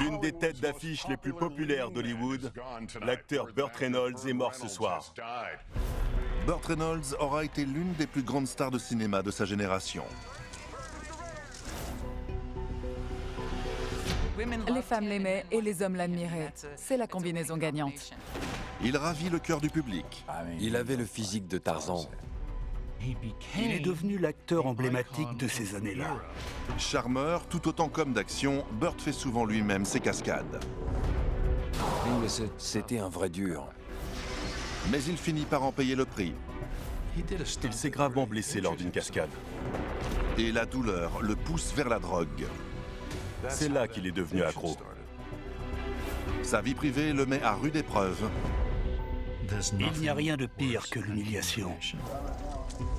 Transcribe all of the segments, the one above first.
L'une des têtes d'affiche les plus populaires d'Hollywood, l'acteur Burt Reynolds est mort ce soir. Burt Reynolds aura été l'une des plus grandes stars de cinéma de sa génération. Les femmes l'aimaient et les hommes l'admiraient. C'est la combinaison gagnante. Il ravit le cœur du public. Il avait le physique de Tarzan. Il est devenu l'acteur emblématique de ces années-là. Charmeur, tout autant qu'homme d'action, Burt fait souvent lui-même ses cascades. C'était un vrai dur. Mais il finit par en payer le prix. Il s'est gravement blessé lors d'une cascade. Et la douleur le pousse vers la drogue. C'est là qu'il est devenu accro. Sa vie privée le met à rude épreuve. Il n'y a rien de pire que l'humiliation.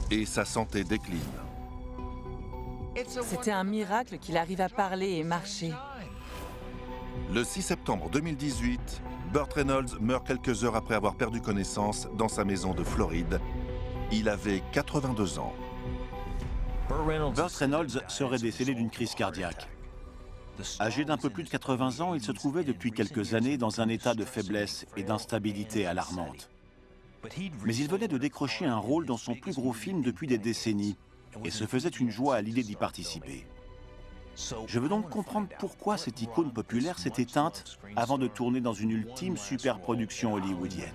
Et sa santé décline. C'était un miracle qu'il arrive à parler et marcher. Le 6 septembre 2018, Burt Reynolds meurt quelques heures après avoir perdu connaissance dans sa maison de Floride. Il avait 82 ans. Burt Reynolds serait décédé d'une crise cardiaque. Âgé d'un peu plus de 80 ans, il se trouvait depuis quelques années dans un état de faiblesse et d'instabilité alarmante. Mais il venait de décrocher un rôle dans son plus gros film depuis des décennies et se faisait une joie à l'idée d'y participer. Je veux donc comprendre pourquoi cette icône populaire s'est éteinte avant de tourner dans une ultime superproduction hollywoodienne.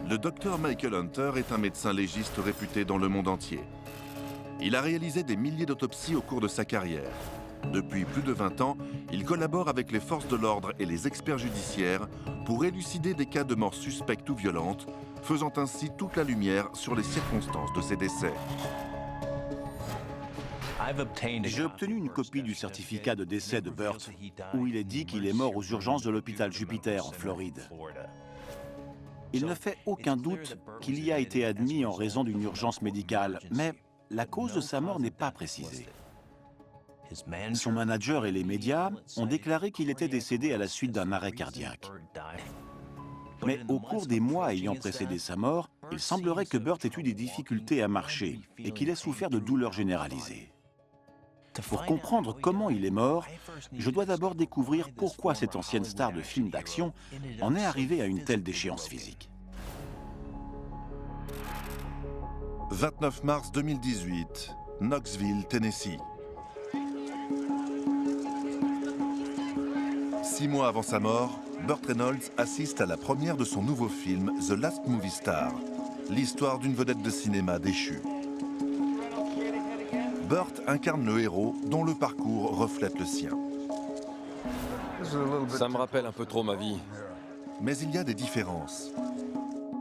Le docteur Michael Hunter est un médecin légiste réputé dans le monde entier. Il a réalisé des milliers d'autopsies au cours de sa carrière. Depuis plus de 20 ans, il collabore avec les forces de l'ordre et les experts judiciaires pour élucider des cas de mort suspectes ou violentes, faisant ainsi toute la lumière sur les circonstances de ces décès. J'ai obtenu une copie du certificat de décès de Burt, où il est dit qu'il est mort aux urgences de l'hôpital Jupiter en Floride. Il ne fait aucun doute qu'il y a été admis en raison d'une urgence médicale, mais la cause de sa mort n'est pas précisée. Son manager et les médias ont déclaré qu'il était décédé à la suite d'un arrêt cardiaque. Mais au cours des mois ayant précédé sa mort, il semblerait que Burt ait eu des difficultés à marcher et qu'il ait souffert de douleurs généralisées. Pour comprendre comment il est mort, je dois d'abord découvrir pourquoi cette ancienne star de films d'action en est arrivée à une telle déchéance physique. 29 mars 2018, Knoxville, Tennessee. 6 mois avant sa mort, Burt Reynolds assiste à la première de son nouveau film The Last Movie Star, l'histoire d'une vedette de cinéma déchue. Burt incarne le héros dont le parcours reflète le sien. Ça me rappelle un peu trop ma vie. Mais il y a des différences.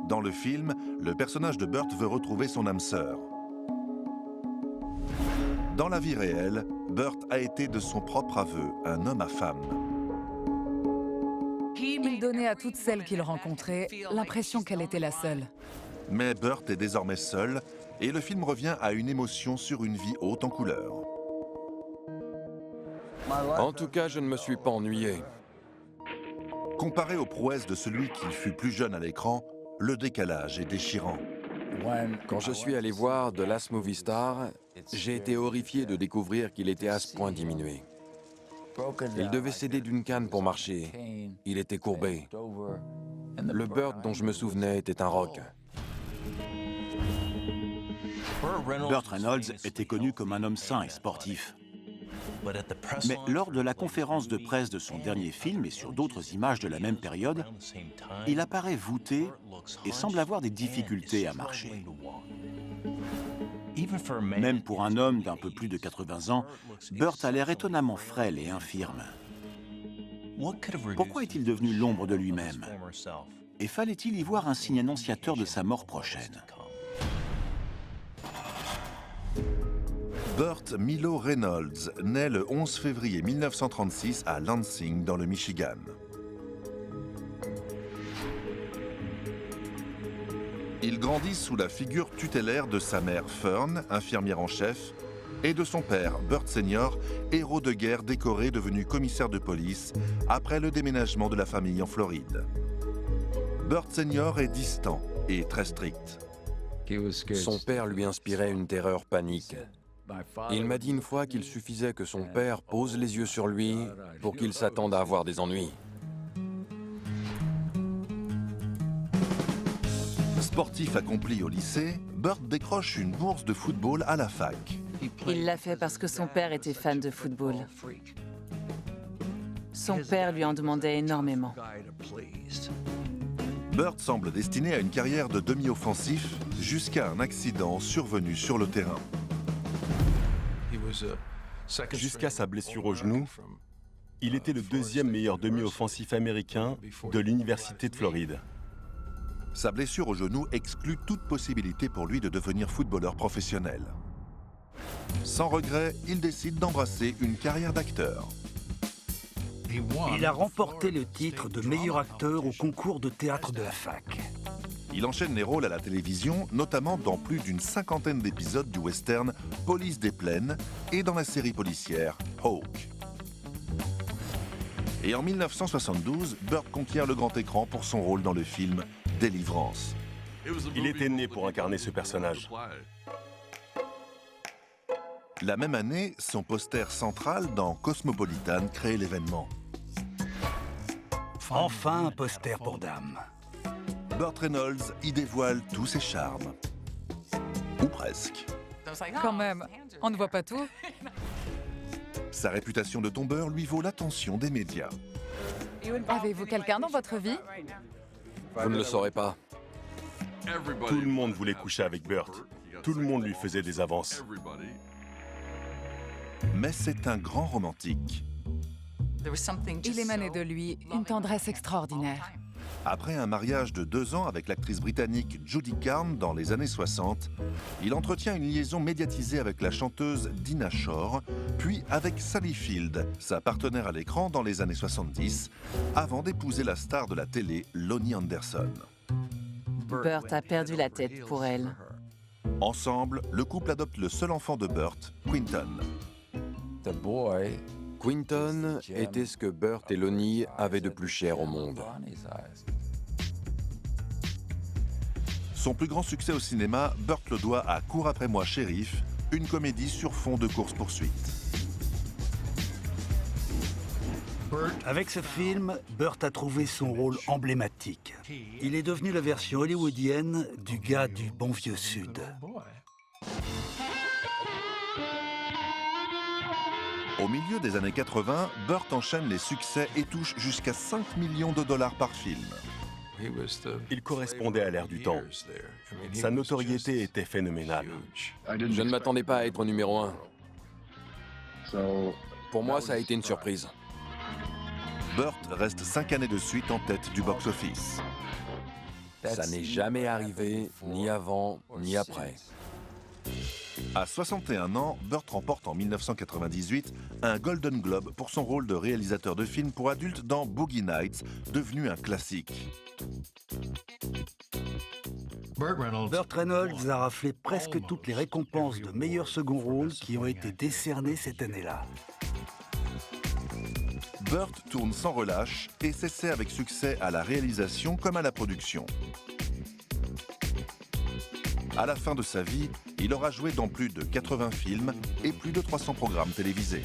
Dans le film, le personnage de Burt veut retrouver son âme sœur. Dans la vie réelle, Burt a été de son propre aveu un homme à femme. Il donnait à toutes celles qu'il rencontrait l'impression qu'elle était la seule. Mais Burt est désormais seul et le film revient à une émotion sur une vie haute en couleurs. En tout cas, je ne me suis pas ennuyé. Comparé aux prouesses de celui qui fut plus jeune à l'écran, le décalage est déchirant. Quand je suis allé voir The Last Movie Star, j'ai été horrifié de découvrir qu'il était à ce point diminué. Il devait s'aider d'une canne pour marcher. Il était courbé. Le Burt dont je me souvenais était un roc. Burt Reynolds était connu comme un homme sain et sportif. Mais lors de la conférence de presse de son dernier film et sur d'autres images de la même période, il apparaît voûté et semble avoir des difficultés à marcher. Même pour un homme d'un peu plus de 80 ans, Burt a l'air étonnamment frêle et infirme. Pourquoi est-il devenu l'ombre de lui-même? Et fallait-il y voir un signe annonciateur de sa mort prochaine? Burt Milo Reynolds naît le 11 février 1936 à Lansing, dans le Michigan. Il grandit sous la figure tutélaire de sa mère Fern, infirmière en chef, et de son père, Burt Senior, héros de guerre décoré devenu commissaire de police après le déménagement de la famille en Floride. Burt Senior est distant et très strict. Son père lui inspirait une terreur panique. Il m'a dit une fois qu'il suffisait que son père pose les yeux sur lui pour qu'il s'attende à avoir des ennuis. Sportif accompli au lycée, Burt décroche une bourse de football à la fac. Il l'a fait parce que son père était fan de football. Son père lui en demandait énormément. Burt semble destiné à une carrière de demi-offensif jusqu'à un accident survenu sur le terrain. Jusqu'à sa blessure au genou, il était le deuxième meilleur demi-offensif américain de l'Université de Floride. Sa blessure au genou exclut toute possibilité pour lui de devenir footballeur professionnel. Sans regret, il décide d'embrasser une carrière d'acteur. Il a remporté le titre de meilleur acteur au concours de théâtre de la fac. Il enchaîne les rôles à la télévision, notamment dans plus d'une cinquantaine d'épisodes du western Police des Plaines et dans la série policière Hawk. Et en 1972, Burt conquiert le grand écran pour son rôle dans le film Délivrance. Il était né pour incarner ce personnage. La même année, son poster central dans Cosmopolitan crée l'événement. Enfin un poster pour dame. Burt Reynolds y dévoile tous ses charmes. Ou presque. Quand même, on ne voit pas tout. Sa réputation de tombeur lui vaut l'attention des médias. Avez-vous quelqu'un dans votre vie? Vous ne le saurez pas. Tout le monde voulait coucher avec Burt. Tout le monde lui faisait des avances. Mais c'est un grand romantique. Il émanait de lui une tendresse extraordinaire. Après un mariage de 2 ans avec l'actrice britannique Judy Carne dans les années 60, il entretient une liaison médiatisée avec la chanteuse Dinah Shore, puis avec Sally Field, sa partenaire à l'écran dans les années 70, avant d'épouser la star de la télé Lonnie Anderson. Burt a perdu la tête pour elle. Ensemble, le couple adopte le seul enfant de Burt, Quinton. Quinton était ce que Burt et Lonnie avaient de plus cher au monde. Son plus grand succès au cinéma, Burt le doit à Cours après moi, shérif, une comédie sur fond de course-poursuite. Avec ce film, Burt a trouvé son rôle emblématique. Il est devenu la version hollywoodienne du gars du bon vieux Sud. Au milieu des années 80, Burt enchaîne les succès et touche jusqu'à 5 millions de dollars par film. Il correspondait à l'ère du temps. Sa notoriété était phénoménale. Je ne m'attendais pas à être numéro 1. Pour moi, ça a été une surprise. Burt reste 5 années de suite en tête du box-office. Ça n'est jamais arrivé, ni avant, ni après. À 61 ans, Burt remporte en 1998 un Golden Globe pour son rôle de réalisateur de films pour adultes dans Boogie Nights, devenu un classique. Burt Reynolds a raflé presque toutes les récompenses de meilleur second rôle qui ont été décernées cette année-là. Burt tourne sans relâche et s'essaie avec succès à la réalisation comme à la production. À la fin de sa vie, il aura joué dans plus de 80 films et plus de 300 programmes télévisés.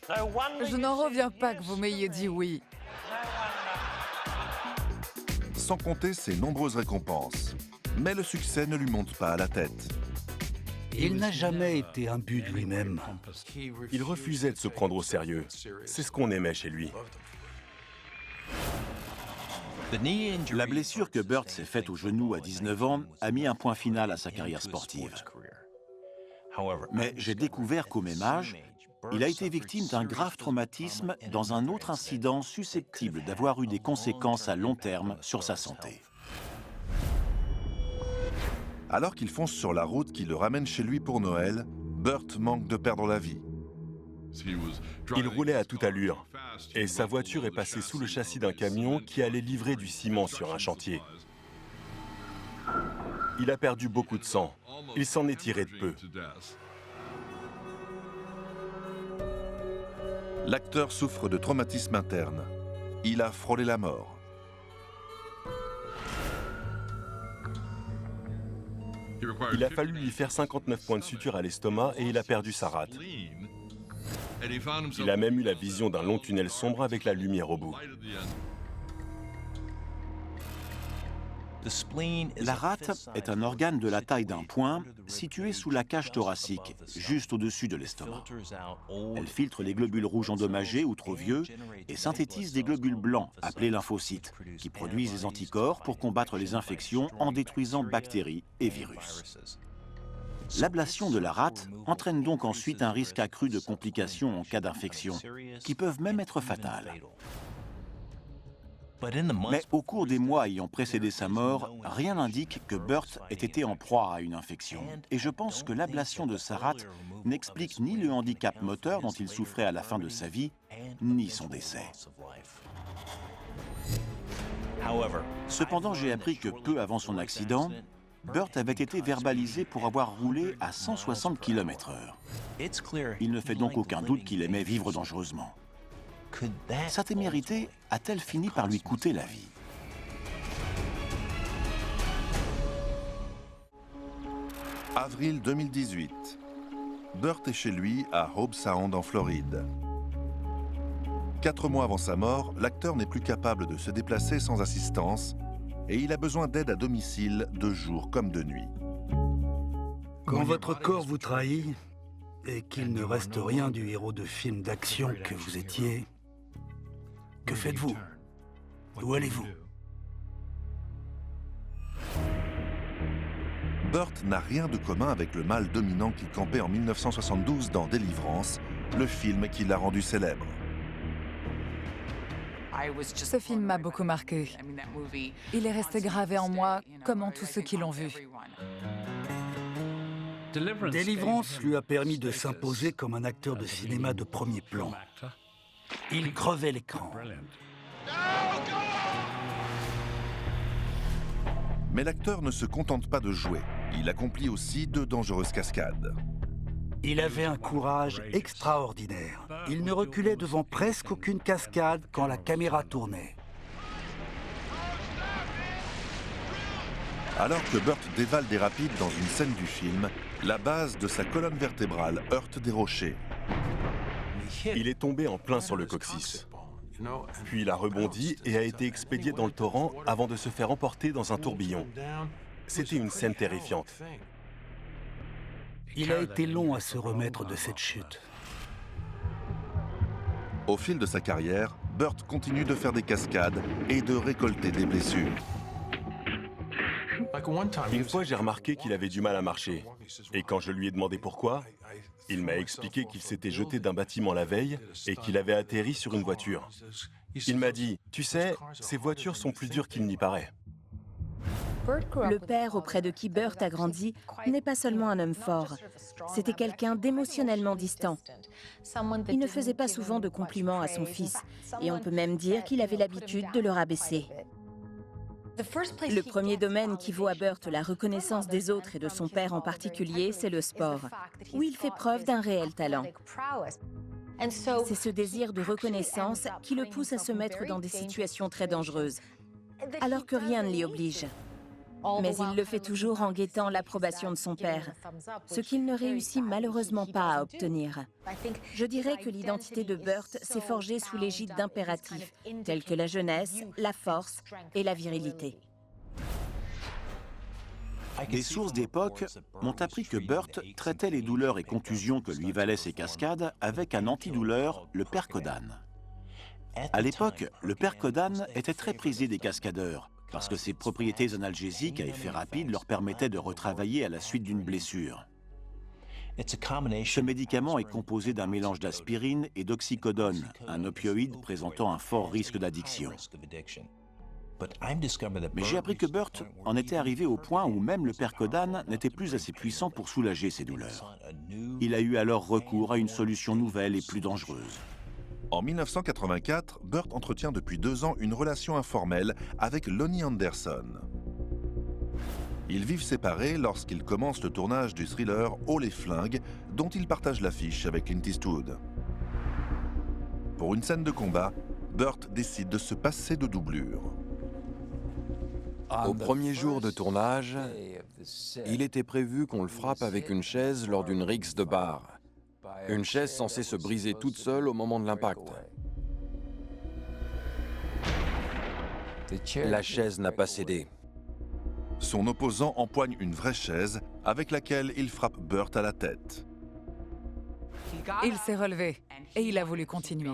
Je n'en reviens pas que vous m'ayez dit oui. Sans compter ses nombreuses récompenses. Mais le succès ne lui monte pas à la tête. Il n'a jamais été imbu de lui-même. Il refusait de se prendre au sérieux. C'est ce qu'on aimait chez lui. La blessure que Burt s'est faite au genou à 19 ans a mis un point final à sa carrière sportive. Mais j'ai découvert qu'au même âge, il a été victime d'un grave traumatisme dans un autre incident susceptible d'avoir eu des conséquences à long terme sur sa santé. Alors qu'il fonce sur la route qui le ramène chez lui pour Noël, Burt manque de perdre la vie. Il roulait à toute allure et sa voiture est passée sous le châssis d'un camion qui allait livrer du ciment sur un chantier. Il a perdu beaucoup de sang. Il s'en est tiré de peu. L'acteur souffre de traumatisme interne. Il a frôlé la mort. Il a fallu lui faire 59 points de suture à l'estomac et il a perdu sa rate. Il a même eu la vision d'un long tunnel sombre avec la lumière au bout. La rate est un organe de la taille d'un poing situé sous la cage thoracique, juste au-dessus de l'estomac. Elle filtre les globules rouges endommagés ou trop vieux et synthétise des globules blancs, appelés lymphocytes, qui produisent des anticorps pour combattre les infections en détruisant bactéries et virus. L'ablation de la rate entraîne donc ensuite un risque accru de complications en cas d'infection, qui peuvent même être fatales. Mais au cours des mois ayant précédé sa mort, rien n'indique que Burt ait été en proie à une infection. Et je pense que l'ablation de sa rate n'explique ni le handicap moteur dont il souffrait à la fin de sa vie, ni son décès. Cependant, j'ai appris que peu avant son accident, Burt avait été verbalisé pour avoir roulé à 160 km/h. Il ne fait donc aucun doute qu'il aimait vivre dangereusement. Sa témérité a-t-elle fini par lui coûter la vie? Avril 2018. Burt est chez lui à Hobe Sound en Floride. 4 mois avant sa mort, l'acteur n'est plus capable de se déplacer sans assistance et il a besoin d'aide à domicile de jour comme de nuit. Quand votre corps vous trahit et qu'il ne reste rien du héros de film d'action que vous étiez, que faites-vous? Où allez-vous? Burt n'a rien de commun avec le mâle dominant qu'il campait en 1972 dans Délivrance, le film qui l'a rendu célèbre. Ce film m'a beaucoup marqué. Il est resté gravé en moi, comme en tous ceux qui l'ont vu. Délivrance lui a permis de s'imposer comme un acteur de cinéma de premier plan. Il crevait l'écran. Mais l'acteur ne se contente pas de jouer. Il accomplit aussi de dangereuses cascades. Il avait un courage extraordinaire. Il ne reculait devant presque aucune cascade quand la caméra tournait. Alors que Burt dévale des rapides dans une scène du film, la base de sa colonne vertébrale heurte des rochers. Il est tombé en plein sur le coccyx. Puis il a rebondi et a été expédié dans le torrent avant de se faire emporter dans un tourbillon. C'était une scène terrifiante. Il a été long à se remettre de cette chute. Au fil de sa carrière, Burt continue de faire des cascades et de récolter des blessures. Une fois, j'ai remarqué qu'il avait du mal à marcher. Et quand je lui ai demandé pourquoi, il m'a expliqué qu'il s'était jeté d'un bâtiment la veille et qu'il avait atterri sur une voiture. Il m'a dit, « Tu sais, ces voitures sont plus dures qu'il n'y paraît. » Le père auprès de qui Burt a grandi n'est pas seulement un homme fort. C'était quelqu'un d'émotionnellement distant. Il ne faisait pas souvent de compliments à son fils, et on peut même dire qu'il avait l'habitude de le rabaisser. Le premier domaine qui vaut à Burt la reconnaissance des autres et de son père en particulier, c'est le sport, où il fait preuve d'un réel talent. C'est ce désir de reconnaissance qui le pousse à se mettre dans des situations très dangereuses, alors que rien ne l'y oblige. Mais il le fait toujours en guettant l'approbation de son père, ce qu'il ne réussit malheureusement pas à obtenir. Je dirais que l'identité de Burt s'est forgée sous l'égide d'impératifs, tels que la jeunesse, la force et la virilité. Des sources d'époque m'ont appris que Burt traitait les douleurs et contusions que lui valaient ses cascades avec un antidouleur, le Percodan. À l'époque, le Percodan était très prisé des cascadeurs, parce que ses propriétés analgésiques à effet rapide leur permettaient de retravailler à la suite d'une blessure. Ce médicament est composé d'un mélange d'aspirine et d'oxycodone, un opioïde présentant un fort risque d'addiction. Mais j'ai appris que Burt en était arrivé au point où même le Percodan n'était plus assez puissant pour soulager ses douleurs. Il a eu alors recours à une solution nouvelle et plus dangereuse. En 1984, Burt entretient depuis 2 ans une relation informelle avec Lonnie Anderson. Ils vivent séparés lorsqu'ils commencent le tournage du thriller Oh les flingues, dont ils partagent l'affiche avec Clint Eastwood. Pour une scène de combat, Burt décide de se passer de doublure. Au premier jour de tournage, Il était prévu qu'on le frappe avec une chaise lors d'une rixe de bar. Une chaise censée se briser toute seule au moment de l'impact. La chaise n'a pas cédé. Son opposant empoigne une vraie chaise avec laquelle il frappe Burt à la tête. Il s'est relevé et il a voulu continuer.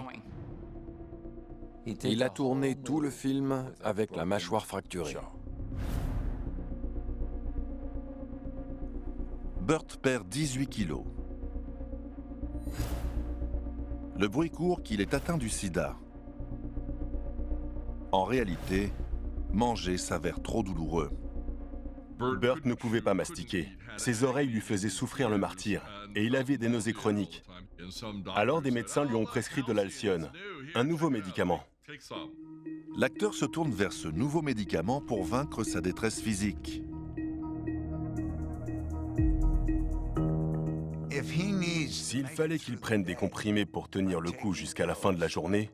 Il a tourné tout le film avec la mâchoire fracturée. Burt perd 18 kilos. Le bruit court qu'il est atteint du sida. En réalité, manger s'avère trop douloureux. Burt ne pouvait pas mastiquer. Ses oreilles lui faisaient souffrir le martyre et il avait des nausées chroniques. Alors des médecins lui ont prescrit de l'Alcyone, un nouveau médicament. L'acteur se tourne vers ce nouveau médicament pour vaincre sa détresse physique. S'il fallait qu'il prenne des comprimés pour tenir le coup jusqu'à la fin de la journée,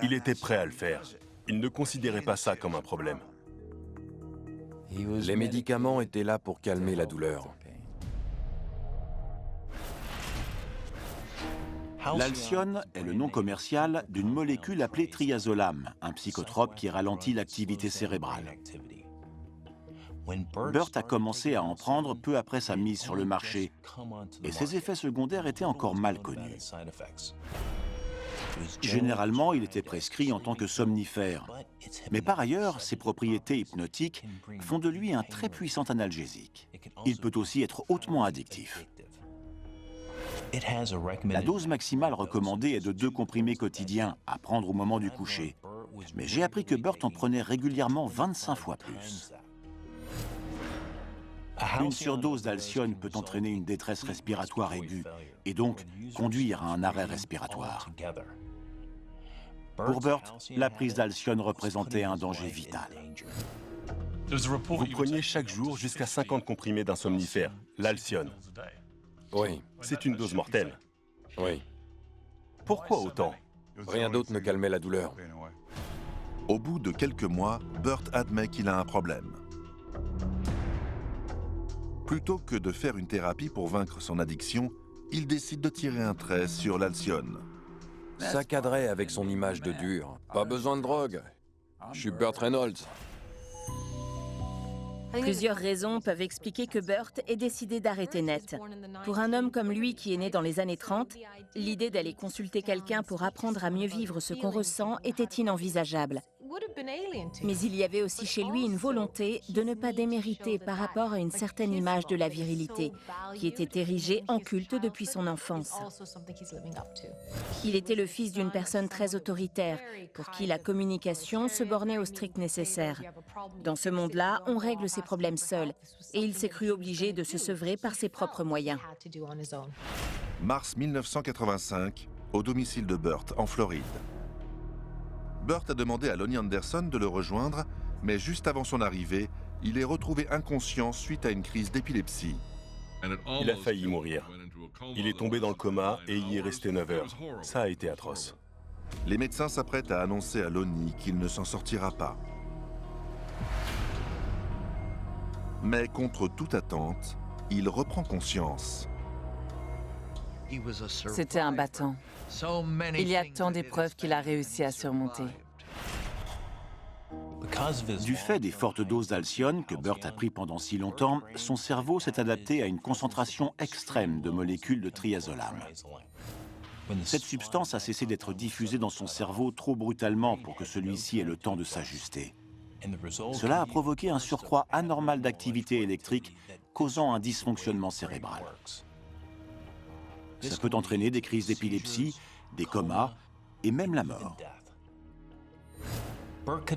il était prêt à le faire. Il ne considérait pas ça comme un problème. Les médicaments étaient là pour calmer la douleur. L'Alcyone est le nom commercial d'une molécule appelée triazolam, un psychotrope qui ralentit l'activité cérébrale. Burt a commencé à en prendre peu après sa mise sur le marché, et ses effets secondaires étaient encore mal connus. Généralement, il était prescrit en tant que somnifère, mais par ailleurs, ses propriétés hypnotiques font de lui un très puissant analgésique. Il peut aussi être hautement addictif. La dose maximale recommandée est de 2 comprimés quotidiens à prendre au moment du coucher, mais j'ai appris que Burt en prenait régulièrement 25 fois plus. Une surdose d'Alcyone peut entraîner une détresse respiratoire aiguë et donc conduire à un arrêt respiratoire. Pour Burt, la prise d'Alcyone représentait un danger vital. Vous preniez chaque jour jusqu'à 50 comprimés d'un somnifère, l'Alcyone. Oui, C'est une dose mortelle. oui. Pourquoi autant? Rien d'autre ne calmait la douleur. Au bout de quelques mois, Burt admet qu'il a un problème. Plutôt que de faire une thérapie pour vaincre son addiction, il décide de tirer un trait sur l'Alcyone. Ça cadrait avec son image de dur. Pas besoin de drogue. Je suis Burt Reynolds. Plusieurs raisons peuvent expliquer que Burt ait décidé d'arrêter net. Pour un homme comme lui qui est né dans les années 30, l'idée d'aller consulter quelqu'un pour apprendre à mieux vivre ce qu'on ressent était inenvisageable. Mais il y avait aussi chez lui une volonté de ne pas démériter par rapport à une certaine image de la virilité, qui était érigée en culte depuis son enfance. Il était le fils d'une personne très autoritaire, pour qui la communication se bornait au strict nécessaire. Dans ce monde-là, on règle ses problèmes seul, et il s'est cru obligé de se sevrer par ses propres moyens. Mars 1985, au domicile de Burt, en Floride. Burt a demandé à Lonnie Anderson de le rejoindre, mais juste avant son arrivée, il est retrouvé inconscient suite à une crise d'épilepsie. Il a failli mourir. Il est tombé dans le coma et y est resté 9 heures. Ça a été atroce. Les médecins s'apprêtent à annoncer à Lonnie qu'il ne s'en sortira pas. Mais contre toute attente, il reprend conscience. C'était un battant. Il y a tant d'épreuves qu'il a réussi à surmonter. Du fait des fortes doses d'Alcyone que Burt a pris pendant si longtemps, son cerveau s'est adapté à une concentration extrême de molécules de triazolam. Cette substance a cessé d'être diffusée dans son cerveau trop brutalement pour que celui-ci ait le temps de s'ajuster. Cela a provoqué un surcroît anormal d'activité électrique, causant un dysfonctionnement cérébral. Ça peut entraîner des crises d'épilepsie, des comas et même la mort.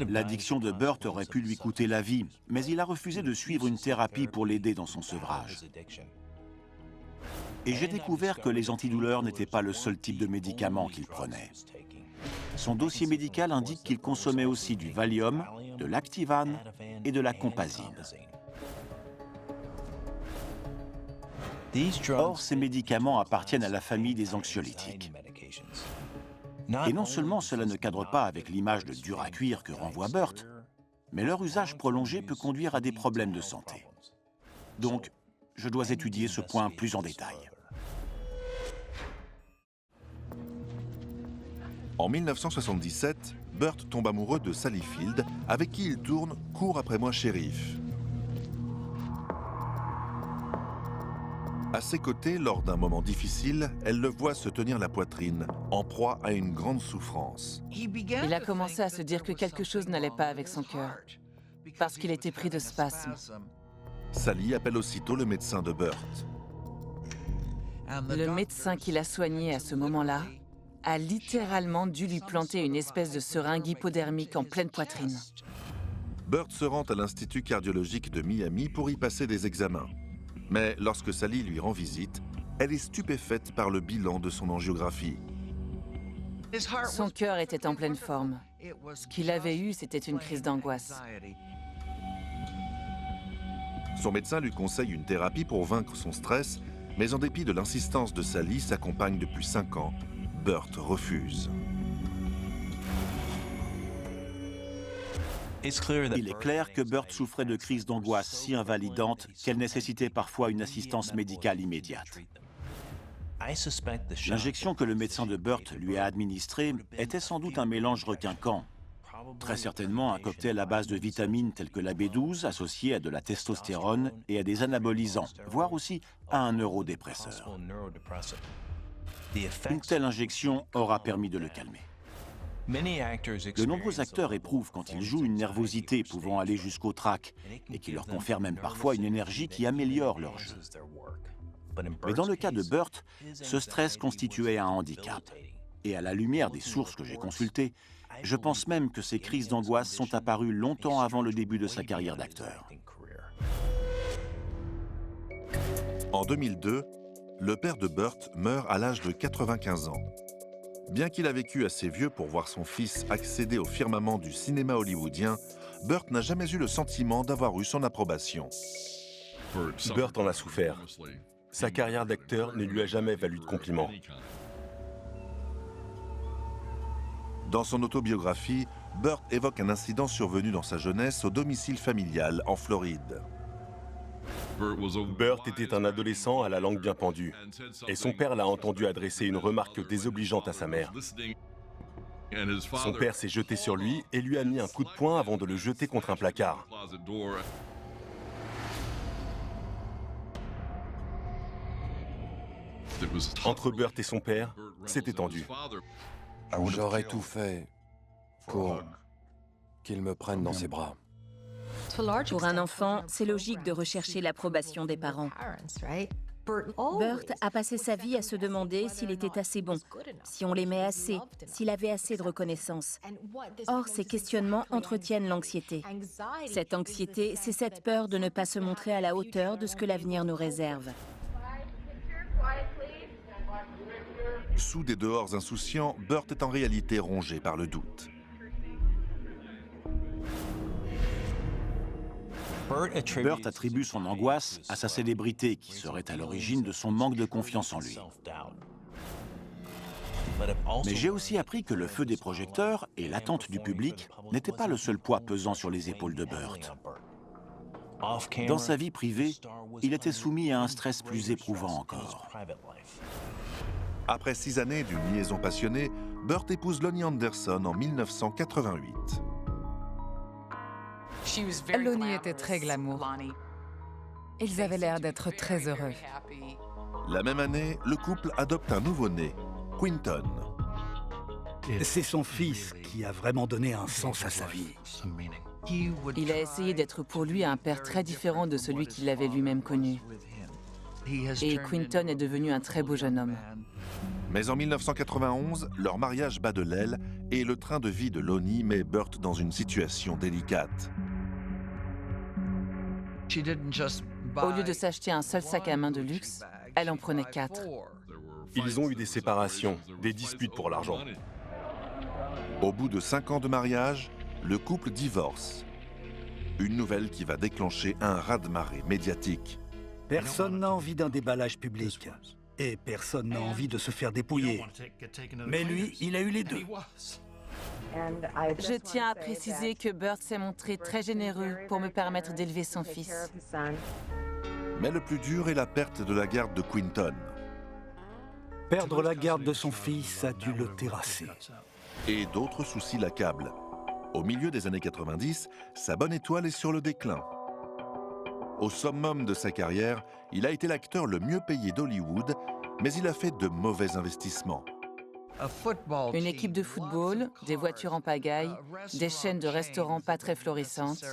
L'addiction de Burt aurait pu lui coûter la vie, mais il a refusé de suivre une thérapie pour l'aider dans son sevrage. Et j'ai découvert que les antidouleurs n'étaient pas le seul type de médicament qu'il prenait. Son dossier médical indique qu'il consommait aussi du Valium, de l'Activan et de la Compazine. Or, ces médicaments appartiennent à la famille des anxiolytiques. Et non seulement cela ne cadre pas avec l'image de dur à cuire que renvoie Burt, mais leur usage prolongé peut conduire à des problèmes de santé. Donc, je dois étudier ce point plus en détail. En 1977, Burt tombe amoureux de Sally Field, avec qui il tourne Cours après moi, shérif. À ses côtés, lors d'un moment difficile, elle le voit se tenir la poitrine, en proie à une grande souffrance. Il a commencé à se dire que quelque chose n'allait pas avec son cœur, parce qu'il était pris de spasmes. Sally appelle aussitôt le médecin de Burt. Le médecin qui l'a soigné à ce moment-là a littéralement dû lui planter une espèce de seringue hypodermique en pleine poitrine. Burt se rend à l'Institut cardiologique de Miami pour y passer des examens. Mais lorsque Sally lui rend visite, elle est stupéfaite par le bilan de son angiographie. Son cœur était en pleine forme. Ce qu'il avait eu, c'était une crise d'angoisse. Son médecin lui conseille une thérapie pour vaincre son stress, mais en dépit de l'insistance de Sally, sa compagne depuis 5 ans, Burt refuse. Il est clair que Burt souffrait de crises d'angoisse si invalidantes qu'elles nécessitaient parfois une assistance médicale immédiate. L'injection que le médecin de Burt lui a administrée était sans doute un mélange requinquant. Très certainement un cocktail à base de vitamines telles que la B12 associée à de la testostérone et à des anabolisants, voire aussi à un neurodépresseur. Une telle injection aura permis de le calmer. De nombreux acteurs éprouvent quand ils jouent une nervosité pouvant aller jusqu'au trac et qui leur confère même parfois une énergie qui améliore leur jeu. Mais dans le cas de Burt, ce stress constituait un handicap. Et à la lumière des sources que j'ai consultées, je pense même que ces crises d'angoisse sont apparues longtemps avant le début de sa carrière d'acteur. En 2002, le père de Burt meurt à l'âge de 95 ans. Bien qu'il a vécu assez vieux pour voir son fils accéder au firmament du cinéma hollywoodien, Burt n'a jamais eu le sentiment d'avoir eu son approbation. Burt en a souffert. Sa carrière d'acteur ne lui a jamais valu de compliments. Dans son autobiographie, Burt évoque un incident survenu dans sa jeunesse au domicile familial en Floride. Burt était un adolescent à la langue bien pendue, et son père l'a entendu adresser une remarque désobligeante à sa mère. Son père s'est jeté sur lui et lui a mis un coup de poing avant de le jeter contre un placard. Entre Burt et son père, c'était tendu. J'aurais tout fait pour qu'il me prenne dans ses bras. Pour un enfant, c'est logique de rechercher l'approbation des parents. Burt a passé sa vie à se demander s'il était assez bon, si on l'aimait assez, s'il avait assez de reconnaissance. Or, ces questionnements entretiennent l'anxiété. Cette anxiété, c'est cette peur de ne pas se montrer à la hauteur de ce que l'avenir nous réserve. Sous des dehors insouciants, Burt est en réalité rongé par le doute. Burt attribue son angoisse à sa célébrité qui serait à l'origine de son manque de confiance en lui. Mais j'ai aussi appris que le feu des projecteurs et l'attente du public n'étaient pas le seul poids pesant sur les épaules de Burt. Dans sa vie privée, il était soumis à un stress plus éprouvant encore. Après 6 années d'une liaison passionnée, Burt épouse Lonnie Anderson en 1988. Lonnie était très glamour. Ils avaient l'air d'être très heureux. La même année, le couple adopte un nouveau-né, Quinton. C'est son fils qui a vraiment donné un sens à sa vie. Il a essayé d'être pour lui un père très différent de celui qu'il avait lui-même connu. Et Quinton est devenu un très beau jeune homme. Mais en 1991, leur mariage bat de l'aile et le train de vie de Lonnie met Burt dans une situation délicate. Au lieu de s'acheter un seul sac à main de luxe, elle en prenait 4. Ils ont eu des séparations, des disputes pour l'argent. Au bout de 5 ans de mariage, le couple divorce. Une nouvelle qui va déclencher un raz-de-marée médiatique. Personne n'a envie d'un déballage public. Et personne n'a envie de se faire dépouiller. Mais lui, il a eu les deux. Je tiens à préciser que Burt s'est montré très généreux pour me permettre d'élever son fils. Mais le plus dur est la perte de la garde de Quinton. Perdre la garde de son fils a dû le terrasser. Et d'autres soucis l'accablent. Au milieu des années 90, sa bonne étoile est sur le déclin. Au summum de sa carrière, il a été l'acteur le mieux payé d'Hollywood, mais il a fait de mauvais investissements. Une équipe de football, des voitures en pagaille, des chaînes de restaurants pas très florissantes.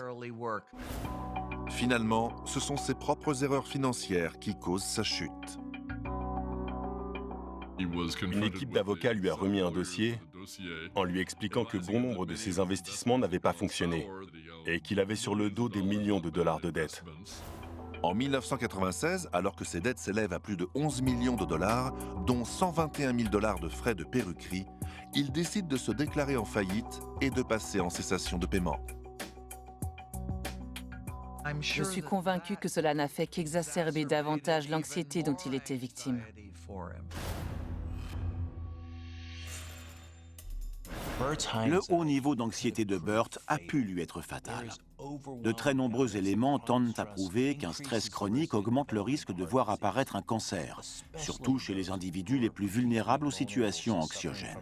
Finalement, ce sont ses propres erreurs financières qui causent sa chute. Une équipe d'avocats lui a remis un dossier en lui expliquant que bon nombre de ses investissements n'avaient pas fonctionné et qu'il avait sur le dos des millions de dollars de dettes. En 1996, alors que ses dettes s'élèvent à plus de 11 millions de dollars, dont 121 000 dollars de frais de perruquerie, il décide de se déclarer en faillite et de passer en cessation de paiement. Je suis convaincu que cela n'a fait qu'exacerber davantage l'anxiété dont il était victime. Le haut niveau d'anxiété de Burt a pu lui être fatal. De très nombreux éléments tendent à prouver qu'un stress chronique augmente le risque de voir apparaître un cancer, surtout chez les individus les plus vulnérables aux situations anxiogènes.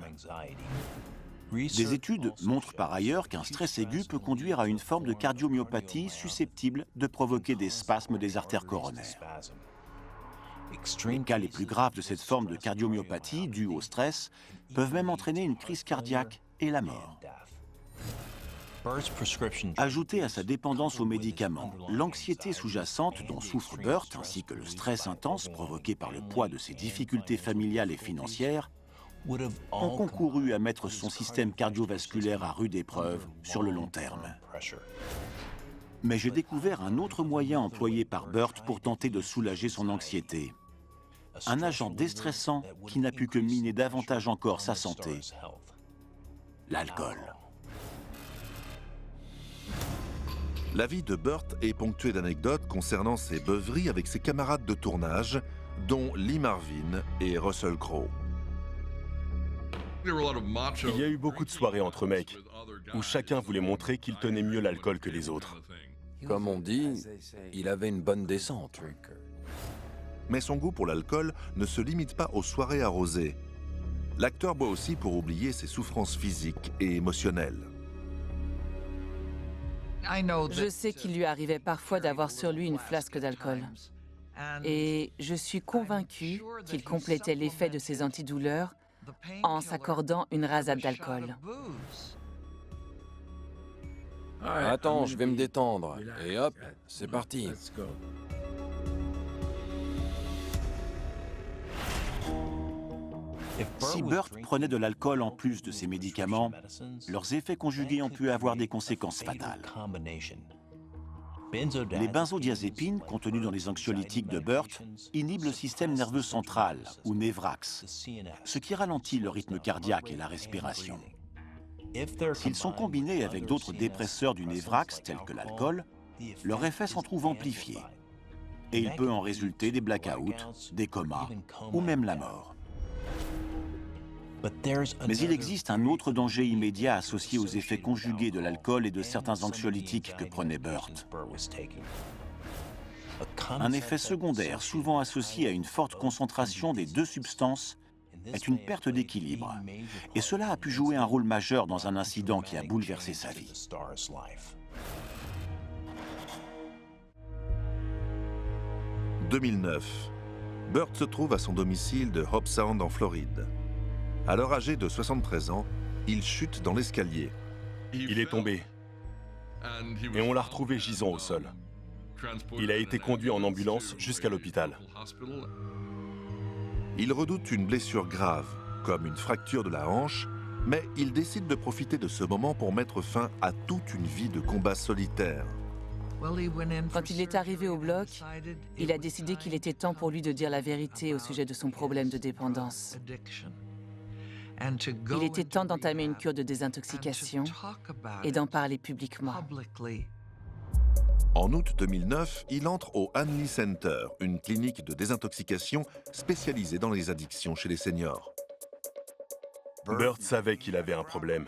Des études montrent par ailleurs qu'un stress aigu peut conduire à une forme de cardiomyopathie susceptible de provoquer des spasmes des artères coronaires. Les cas les plus graves de cette forme de cardiomyopathie due au stress peuvent même entraîner une crise cardiaque et la mort. Ajoutée à sa dépendance aux médicaments, l'anxiété sous-jacente dont souffre Burt, ainsi que le stress intense provoqué par le poids de ses difficultés familiales et financières, ont concouru à mettre son système cardiovasculaire à rude épreuve sur le long terme. Mais j'ai découvert un autre moyen employé par Burt pour tenter de soulager son anxiété. Un agent déstressant qui n'a pu que miner davantage encore sa santé, l'alcool. La vie de Burt est ponctuée d'anecdotes concernant ses beuveries avec ses camarades de tournage, dont Lee Marvin et Russell Crowe. Il y a eu beaucoup de soirées entre mecs, où chacun voulait montrer qu'il tenait mieux l'alcool que les autres. Comme on dit, il avait une bonne descente. Mais son goût pour l'alcool ne se limite pas aux soirées arrosées. L'acteur boit aussi pour oublier ses souffrances physiques et émotionnelles. Je sais qu'il lui arrivait parfois d'avoir sur lui une flasque d'alcool. Et je suis convaincu qu'il complétait l'effet de ses antidouleurs en s'accordant une rasade d'alcool. Attends, je vais me détendre. Et hop, c'est parti. Si Burt prenait de l'alcool en plus de ses médicaments, leurs effets conjugués ont pu avoir des conséquences fatales. Les benzodiazépines, contenues dans les anxiolytiques de Burt, inhibent le système nerveux central, ou névrax, ce qui ralentit le rythme cardiaque et la respiration. S'ils sont combinés avec d'autres dépresseurs du névrax, tels que l'alcool, leur effet s'en trouve amplifié. Et il peut en résulter des blackouts, des comas, ou même la mort. Mais il existe un autre danger immédiat associé aux effets conjugués de l'alcool et de certains anxiolytiques que prenait Burt. Un effet secondaire, souvent associé à une forte concentration des deux substances, est une perte d'équilibre. Et cela a pu jouer un rôle majeur dans un incident qui a bouleversé sa vie. « 2009. Burt se trouve à son domicile de Hobe Sound en Floride. Alors âgé de 73 ans, il chute dans l'escalier. Il est tombé et on l'a retrouvé gisant au sol. Il a été conduit en ambulance jusqu'à l'hôpital. Il redoute une blessure grave, comme une fracture de la hanche, mais il décide de profiter de ce moment pour mettre fin à toute une vie de combat solitaire. Quand il est arrivé au bloc, il a décidé qu'il était temps pour lui de dire la vérité au sujet de son problème de dépendance. Il était temps d'entamer une cure de désintoxication et d'en parler publiquement. En août 2009, il entre au Hanley Center, une clinique de désintoxication spécialisée dans les addictions chez les seniors. Burt savait qu'il avait un problème.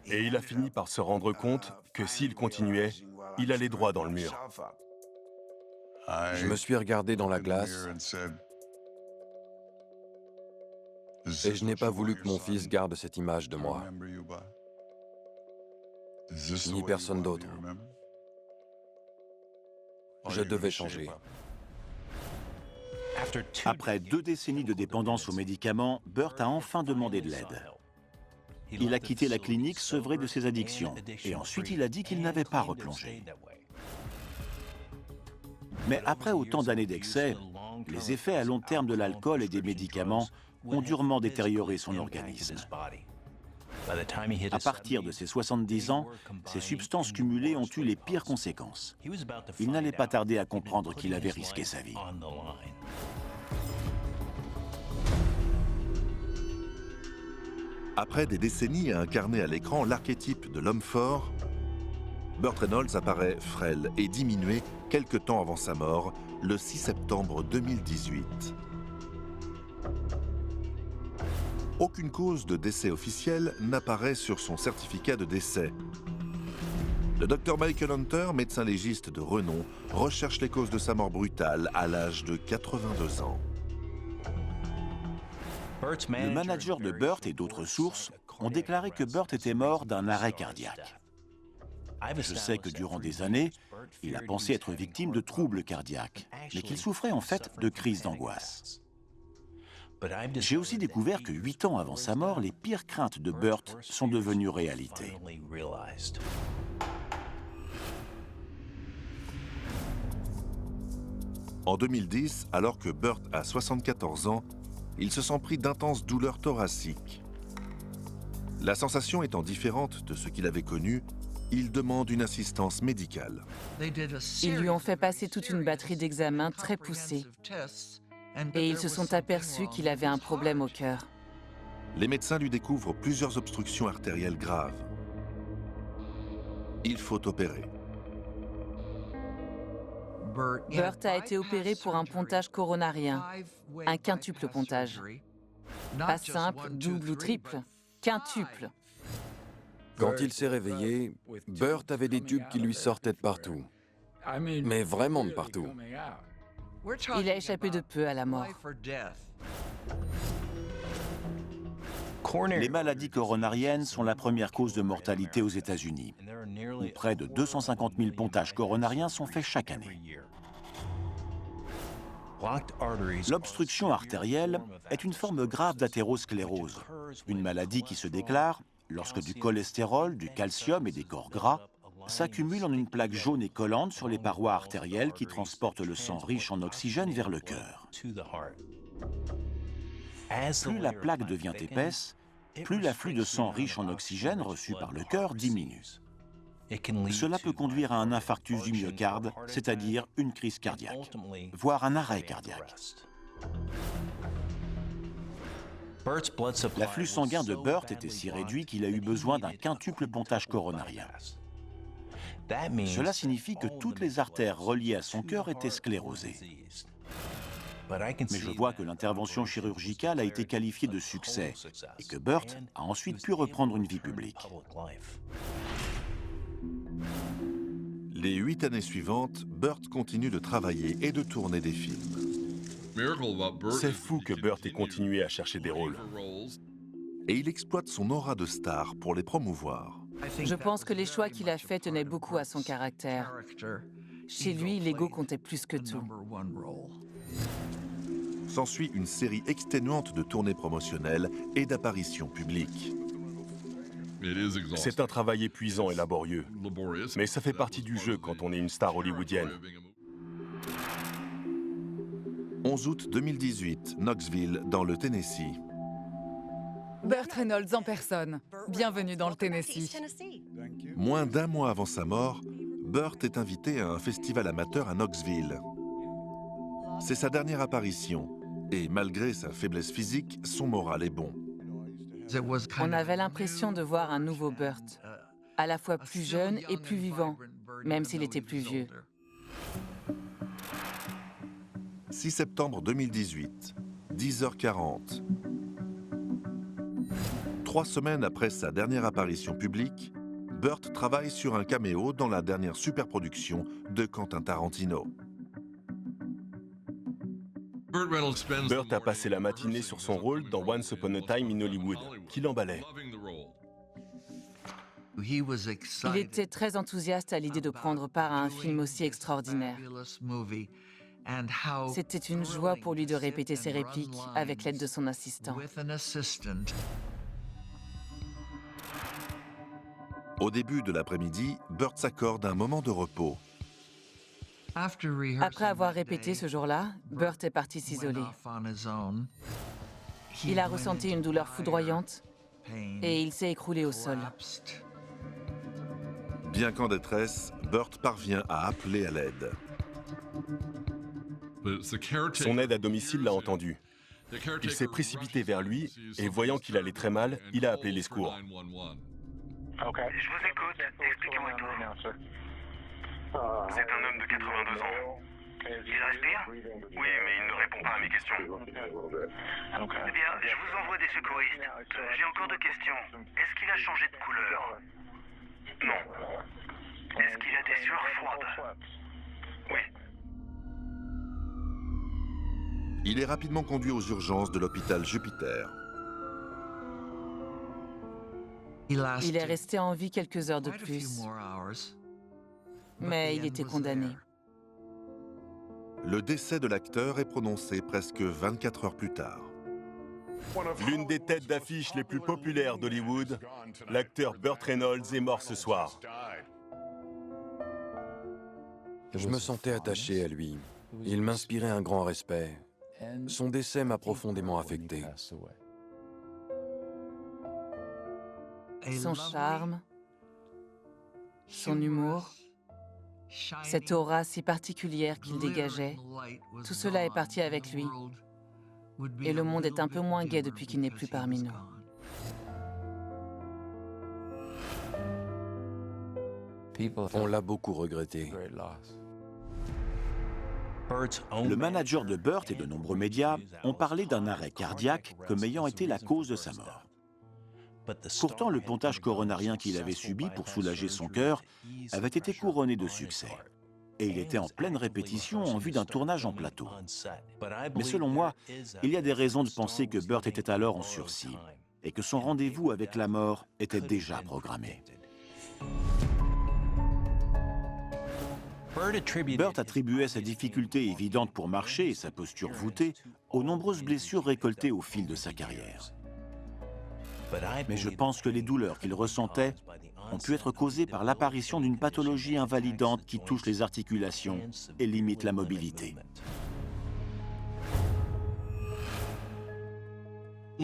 Et il a fini par se rendre compte que s'il continuait, il allait droit dans le mur. Je me suis regardé dans la glace et je n'ai pas voulu que mon fils garde cette image de moi, ni personne d'autre. Je devais changer. Après 2 décennies de dépendance aux médicaments, Burt a enfin demandé de l'aide. Il a quitté la clinique sevré de ses addictions, et ensuite il a dit qu'il n'avait pas replongé. Mais après autant d'années d'excès, les effets à long terme de l'alcool et des médicaments ont durement détérioré son organisme. À partir de ses 70 ans, ces substances cumulées ont eu les pires conséquences. Il n'allait pas tarder à comprendre qu'il avait risqué sa vie. Après des décennies à incarner à l'écran l'archétype de l'homme fort, Burt Reynolds apparaît frêle et diminué quelque temps avant sa mort, le 6 septembre 2018. Aucune cause de décès officielle n'apparaît sur son certificat de décès. Le docteur Michael Hunter, médecin légiste de renom, recherche les causes de sa mort brutale à l'âge de 82 ans. Le manager de Burt et d'autres sources ont déclaré que Burt était mort d'un arrêt cardiaque. Je sais que durant des années, il a pensé être victime de troubles cardiaques, mais qu'il souffrait en fait de crises d'angoisse. J'ai aussi découvert que 8 ans avant sa mort, les pires craintes de Burt sont devenues réalité. En 2010, alors que Burt a 74 ans, il se sent pris d'intenses douleurs thoraciques. La sensation étant différente de ce qu'il avait connu, il demande une assistance médicale. Ils lui ont fait passer toute une batterie d'examens très poussés. Et ils se sont aperçus qu'il avait un problème au cœur. Les médecins lui découvrent plusieurs obstructions artérielles graves. Il faut opérer. Burt a été opéré pour un pontage coronarien, un quintuple pontage. Pas simple, double ou triple, quintuple. Quand il s'est réveillé, Burt avait des tubes qui lui sortaient de partout. Mais vraiment de partout. Il a échappé de peu à la mort. Les maladies coronariennes sont la première cause de mortalité aux États-Unis, où près de 250 000 pontages coronariens sont faits chaque année. L'obstruction artérielle est une forme grave d'athérosclérose, une maladie qui se déclare lorsque du cholestérol, du calcium et des corps gras s'accumulent en une plaque jaune et collante sur les parois artérielles qui transportent le sang riche en oxygène vers le cœur. Plus la plaque devient épaisse, plus l'afflux de sang riche en oxygène reçu par le cœur diminue. Cela peut conduire à un infarctus du myocarde, c'est-à-dire une crise cardiaque, voire un arrêt cardiaque. L'afflux sanguin de Burt était si réduit qu'il a eu besoin d'un quintuple pontage coronarien. Cela signifie que toutes les artères reliées à son cœur étaient sclérosées. Mais je vois que l'intervention chirurgicale a été qualifiée de succès et que Burt a ensuite pu reprendre une vie publique. Les 8 années suivantes, Burt continue de travailler et de tourner des films. C'est fou que Burt ait continué à chercher des rôles. Et il exploite son aura de star pour les promouvoir. Je pense que les choix qu'il a faits tenaient beaucoup à son caractère. Chez lui, l'ego comptait plus que tout. S'ensuit une série exténuante de tournées promotionnelles et d'apparitions publiques. C'est un travail épuisant et laborieux, mais ça fait partie du jeu quand on est une star hollywoodienne. 11 août 2018, Knoxville, dans le Tennessee. Burt Reynolds en personne. Bienvenue dans le Tennessee. Moins d'un mois avant sa mort, Burt est invité à un festival amateur à Knoxville. C'est sa dernière apparition, et malgré sa faiblesse physique, son moral est bon. On avait l'impression de voir un nouveau Burt, à la fois plus jeune et plus vivant, même s'il était plus vieux. 6 septembre 2018, 10h40. 3 semaines après sa dernière apparition publique, Burt travaille sur un caméo dans la dernière superproduction de Quentin Tarantino. Burt a passé la matinée sur son rôle dans Once Upon a Time in Hollywood, qui l'emballait. Il était très enthousiaste à l'idée de prendre part à un film aussi extraordinaire. C'était une joie pour lui de répéter ses répliques avec l'aide de son assistant. Au début de l'après-midi, Burt s'accorde un moment de repos. Après avoir répété ce jour-là, Burt est parti s'isoler. Il a ressenti une douleur foudroyante et il s'est écroulé au sol. Bien qu'en détresse, Burt parvient à appeler à l'aide. Son aide à domicile l'a entendu. Il s'est précipité vers lui et voyant qu'il allait très mal, il a appelé les secours. Je vous écoute, expliquez-moi tout. C'est un homme de 82 ans. Il respire? Oui, mais il ne répond pas à mes questions. Eh bien, je vous envoie des secouristes. J'ai encore deux questions. Est-ce qu'il a changé de couleur? Non. Est-ce qu'il a des sueurs froides? Oui. Il est rapidement conduit aux urgences de l'hôpital Jupiter. Il est resté en vie quelques heures de plus, mais il était condamné. Le décès de l'acteur est prononcé presque 24 heures plus tard. L'une des têtes d'affiche les plus populaires d'Hollywood, l'acteur Burt Reynolds est mort ce soir. Je me sentais attaché à lui. Il m'inspirait un grand respect. Son décès m'a profondément affecté. Son charme, son humour, cette aura si particulière qu'il dégageait, tout cela est parti avec lui. Et le monde est un peu moins gai depuis qu'il n'est plus parmi nous. On l'a beaucoup regretté. Le manager de Burt et de nombreux médias ont parlé d'un arrêt cardiaque comme ayant été la cause de sa mort. Pourtant, le pontage coronarien qu'il avait subi pour soulager son cœur avait été couronné de succès. Et il était en pleine répétition en vue d'un tournage en plateau. Mais selon moi, il y a des raisons de penser que Burt était alors en sursis et que son rendez-vous avec la mort était déjà programmé. Burt attribuait sa difficulté évidente pour marcher et sa posture voûtée aux nombreuses blessures récoltées au fil de sa carrière. Mais je pense que les douleurs qu'il ressentait ont pu être causées par l'apparition d'une pathologie invalidante qui touche les articulations et limite la mobilité.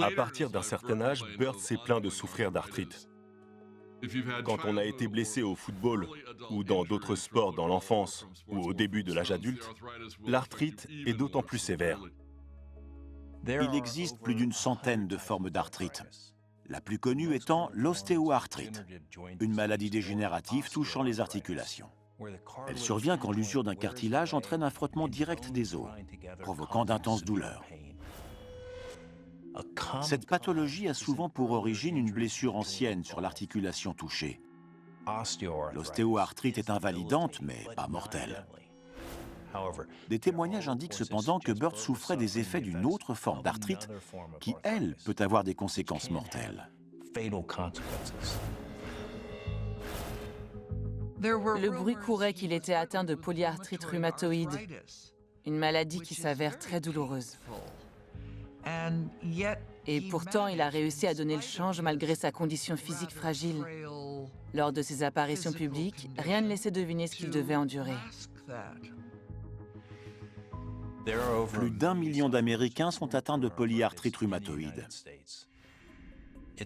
À partir d'un certain âge, Burt s'est plaint de souffrir d'arthrite. Quand on a été blessé au football ou dans d'autres sports dans l'enfance ou au début de l'âge adulte, l'arthrite est d'autant plus sévère. Il existe plus d'une centaine de formes d'arthrite. La plus connue étant l'ostéoarthrite, une maladie dégénérative touchant les articulations. Elle survient quand l'usure d'un cartilage entraîne un frottement direct des os, provoquant d'intenses douleurs. Cette pathologie a souvent pour origine une blessure ancienne sur l'articulation touchée. L'ostéoarthrite est invalidante, mais pas mortelle. Des témoignages indiquent cependant que Burt souffrait des effets d'une autre forme d'arthrite qui, elle, peut avoir des conséquences mortelles. Le bruit courait qu'il était atteint de polyarthrite rhumatoïde, une maladie qui s'avère très douloureuse. Et pourtant, il a réussi à donner le change malgré sa condition physique fragile. Lors de ses apparitions publiques, rien ne laissait deviner ce qu'il devait endurer. Plus d'1 million d'Américains sont atteints de polyarthrite rhumatoïde.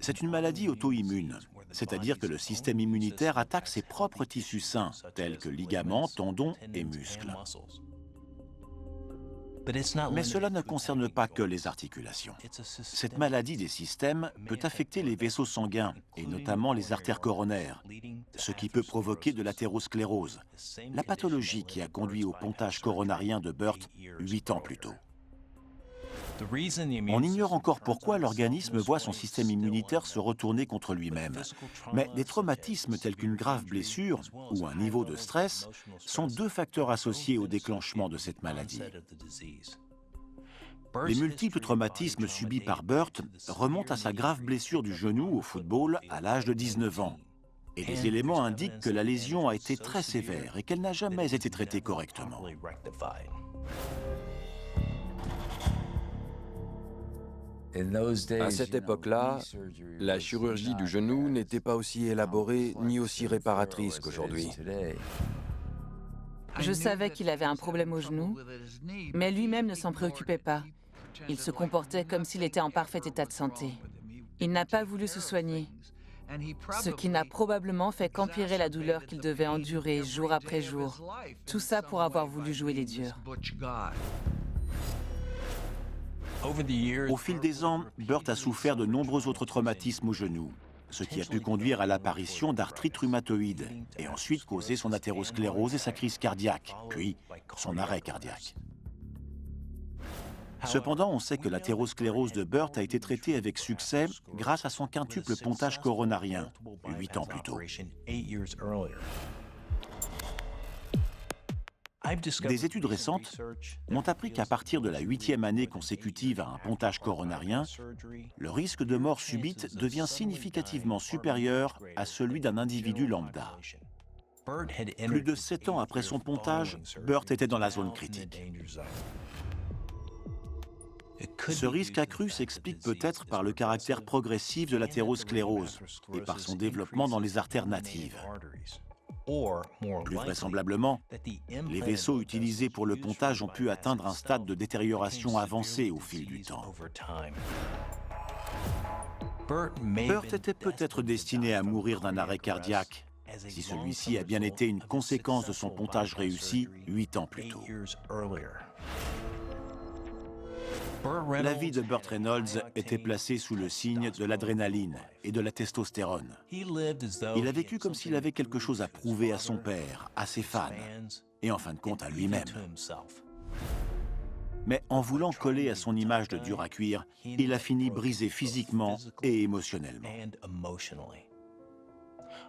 C'est une maladie auto-immune, c'est-à-dire que le système immunitaire attaque ses propres tissus sains, tels que ligaments, tendons et muscles. Mais cela ne concerne pas que les articulations. Cette maladie des systèmes peut affecter les vaisseaux sanguins, et notamment les artères coronaires, ce qui peut provoquer de l'athérosclérose, la pathologie qui a conduit au pontage coronarien de Burt 8 ans plus tôt. On ignore encore pourquoi l'organisme voit son système immunitaire se retourner contre lui-même. Mais des traumatismes tels qu'une grave blessure ou un niveau de stress sont deux facteurs associés au déclenchement de cette maladie. Les multiples traumatismes subis par Burt remontent à sa grave blessure du genou au football à l'âge de 19 ans. Et les éléments indiquent que la lésion a été très sévère et qu'elle n'a jamais été traitée correctement. À cette époque-là, la chirurgie du genou n'était pas aussi élaborée ni aussi réparatrice qu'aujourd'hui. Je savais qu'il avait un problème au genou, mais lui-même ne s'en préoccupait pas. Il se comportait comme s'il était en parfait état de santé. Il n'a pas voulu se soigner, ce qui n'a probablement fait qu'empirer la douleur qu'il devait endurer jour après jour. Tout ça pour avoir voulu jouer les durs. Au fil des ans, Burt a souffert de nombreux autres traumatismes au genou, ce qui a pu conduire à l'apparition d'arthrite rhumatoïde et ensuite causer son athérosclérose et sa crise cardiaque, puis son arrêt cardiaque. Cependant, on sait que l'athérosclérose de Burt a été traitée avec succès grâce à son quintuple pontage coronarien, 8 ans plus tôt. Des études récentes m'ont appris qu'à partir de la 8e année consécutive à un pontage coronarien, le risque de mort subite devient significativement supérieur à celui d'un individu lambda. Plus de 7 ans après son pontage, Burt était dans la zone critique. Ce risque accru s'explique peut-être par le caractère progressif de l'athérosclérose et par son développement dans les artères natives. Plus vraisemblablement, les vaisseaux utilisés pour le pontage ont pu atteindre un stade de détérioration avancé au fil du temps. Burt était peut-être destiné à mourir d'un arrêt cardiaque si celui-ci a bien été une conséquence de son pontage réussi 8 ans plus tôt. La vie de Burt Reynolds était placée sous le signe de l'adrénaline et de la testostérone. Il a vécu comme s'il avait quelque chose à prouver à son père, à ses fans, et en fin de compte à lui-même. Mais en voulant coller à son image de dur à cuire, il a fini brisé physiquement et émotionnellement.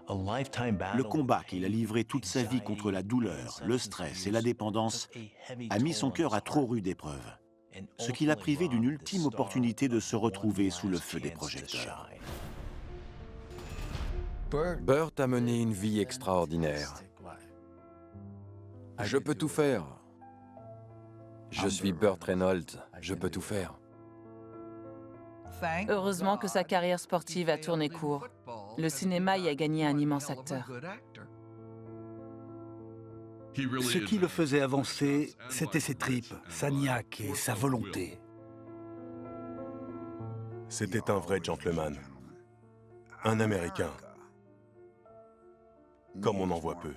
Le combat qu'il a livré toute sa vie contre la douleur, le stress et la dépendance a mis son cœur à trop rude épreuve, ce qui l'a privé d'une ultime opportunité de se retrouver sous le feu des projecteurs. Burt a mené une vie extraordinaire. Je peux tout faire. Je suis Burt Reynolds, je peux tout faire. Heureusement que sa carrière sportive a tourné court. Le cinéma y a gagné un immense acteur. Ce qui le faisait avancer, c'était ses tripes, sa niaque et sa volonté. C'était un vrai gentleman. Un Américain. Comme on en voit peu.